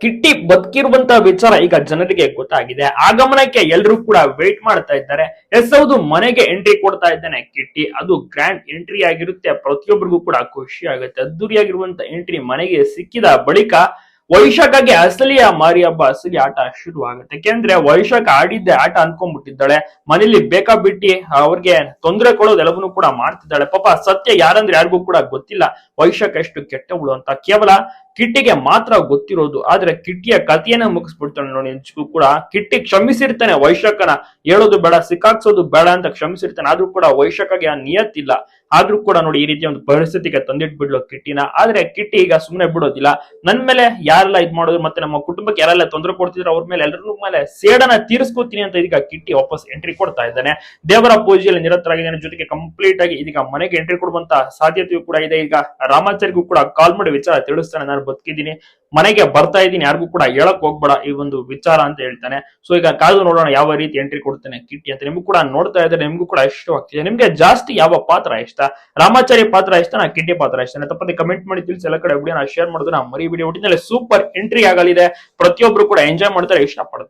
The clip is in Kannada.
ಕಿಟ್ಟಿ ಬದುಕಿರುವಂತಹ ವಿಚಾರ ಈಗ ಜನರಿಗೆ ಗೊತ್ತಾಗಿದೆ. ಆಗಮನಕ್ಕೆ ಎಲ್ಲರೂ ಕೂಡ ವೇಟ್ ಮಾಡ್ತಾ ಇದ್ದಾರೆ. ಎಸ್ ಹೌದು, ಮನೆಗೆ ಎಂಟ್ರಿ ಕೊಡ್ತಾ ಇದ್ದಾನೆ ಕಿಟ್ಟಿ. ಅದು ಗ್ರ್ಯಾಂಡ್ ಎಂಟ್ರಿ ಆಗಿರುತ್ತೆ. ಪ್ರತಿಯೊಬ್ಬರಿಗೂ ಕೂಡ ಖುಷಿ ಆಗುತ್ತೆ. ಅದ್ದೂರಿಯಾಗಿರುವಂತ ಎಂಟ್ರಿ ಮನೆಗೆ ಸಿಕ್ಕಿದ ಬಳಿಕ ವೈಶಾಖಗೆ ಅಸಲಿಯ ಮಾರಿ ಹಬ್ಬ, ಅಸಲಿ ಆಟ ಶುರು ಆಗುತ್ತೆ. ಯಾಕೆಂದ್ರೆ ವೈಶಾಖ ಆಡಿದ್ದೆ ಆಟ ಅನ್ಕೊಂಡ್ಬಿಟ್ಟಿದ್ದಾಳೆ. ಮನೇಲಿ ಬೇಕಾಬಿಟ್ಟಿ ಅವ್ರಿಗೆ ತೊಂದರೆ ಕೊಡೋದೆಲ್ಲವನ್ನೂ ಕೂಡ ಮಾಡ್ತಿದ್ದಾಳೆ. ಪಾಪ ಸತ್ಯ ಯಾರಂದ್ರೆ ಯಾರಿಗೂ ಕೂಡ ಗೊತ್ತಿಲ್ಲ ವೈಶಾಖ ಎಷ್ಟು ಕೆಟ್ಟವಳು ಅಂತ. ಕೇವಲ ಕಿಟ್ಟಿಗೆ ಮಾತ್ರ ಗೊತ್ತಿರೋದು. ಆದ್ರೆ ಕಿಟ್ಟಿಯ ಕಥೆಯನ್ನ ಮುಗಿಸ್ಬಿಡ್ತಾನೆ ನೋಡಿ. ನಿಜಕ್ಕೂ ಕೂಡ ಕಿಟ್ಟಿ ಕ್ಷಮಿಸಿರ್ತಾನೆ ವೈಶಾಖನ. ಹೇಳೋದು ಬೇಡ, ಸಿಕ್ಕಾಕ್ಸೋದು ಬೇಡ ಅಂತ ಕ್ಷಮಿಸಿರ್ತಾನೆ. ಆದ್ರೂ ಕೂಡ ವೈಶಾಖಗೆ ಆ ನಿಯತ್ತಿಲ್ಲ. ಆದ್ರೂ ಕೂಡ ನೋಡಿ ಈ ರೀತಿಯ ಒಂದು ಪರಿಸ್ಥಿತಿಗೆ ತಂದಿಟ್ಬಿಡ್ಲು ಕಿಟ್ಟಿನ. ಆದ್ರೆ ಕಿಟ್ಟಿ ಈಗ ಸುಮ್ನೆ ಬಿಡೋದಿಲ್ಲ. ನನ್ ಮೇಲೆ ಯಾರೆಲ್ಲ ಇದ್ ಮಾಡೋದು, ಮತ್ತೆ ನಮ್ಮ ಕುಟುಂಬಕ್ಕೆ ಯಾರೆಲ್ಲ ತೊಂದರೆ ಕೊಡ್ತಿದ್ರು ಅವ್ರ ಮೇಲೆ ಎಲ್ಲರ ಮೇಲೆ ಸೇಡನ್ನ ತೀರಿಸ್ಕೋತೀನಿ ಅಂತ ಇದೀಗ ಕಿಟ್ಟಿ ವಾಪಸ್ ಎಂಟ್ರಿ ಕೊಡ್ತಾ ಇದ್ದಾನೆ. ದೇವರ ಪೂಜೆಯಲ್ಲಿ ನಿರತರಾಗಿದ್ದಾನೆ. ಜೊತೆಗೆ ಕಂಪ್ಲೀಟ್ ಆಗಿ ಇದೀಗ ಮನೆಗೆ ಎಂಟ್ರಿ ಕೊಡುವಂತ ಸಾಧ್ಯತೆಯೂ ಕೂಡ ಇದೆ. ಈಗ ರಾಮಾಚಾರಿಗೂ ಕೂಡ ಕಾಲ್ ಮಾಡಿ ವಿಚಾರ ತಿಳಿಸ್ತಾನೆ. ನಾನು ಬದುಕಿದ್ದೀನಿ, ಮನೆಗೆ ಬರ್ತಾ ಇದ್ದೀನಿ, ಯಾರಿಗೂ ಕೂಡ ಹೇಳಕ್ ಹೋಗ್ಬೇಡ ಈ ಒಂದು ವಿಚಾರ ಅಂತ ಹೇಳ್ತಾನೆ. ಸೊ ಈಗ ಕಾದು ನೋಡೋಣ ಯಾವ ರೀತಿ ಎಂಟ್ರಿ ಕೊಡ್ತಾನೆ ಕಿಟ್ಟಿ ಅಂತ. ನಿಮ್ಗೂ ಕೂಡ ನೋಡ್ತಾ ಇದ್ದಾರೆ, ನಿಮ್ಗೂ ಕೂಡ ಇಷ್ಟವಾಗ್ತಿದೆ. ನಿಮ್ಗೆ ಜಾಸ್ತಿ ಯಾವ ಪಾತ್ರ ಇಷ್ಟ, ರಾಮಾಚಾರಿ ಪಾತ್ರ ಇಷ್ಟ, ನಾ ಕಿಟ್ಟಿ ಪಾತ್ರ ಇಷ್ಟ? ತಪ್ಪದೆ ಕಮೆಂಟ್ ಮಾಡಿ ತಿಳಿಸಿ. ಎಲ್ಲ ಕಡೆ ವಿಡಿಯೋನ ಶೇರ್ ಮಾಡೋದನ್ನ ಮರಿ. ವಿಡಿಯೋ ಒಟ್ಟಿನಲ್ಲಿ ಸೂಪರ್ ಎಂಟ್ರಿ ಆಗಲಿದೆ. ಪ್ರತಿಯೊಬ್ರು ಕೂಡ ಎಂಜಾಯ್ ಮಾಡ್ತಾರೆ, ಇಷ್ಟಪಡ್ತಾರೆ.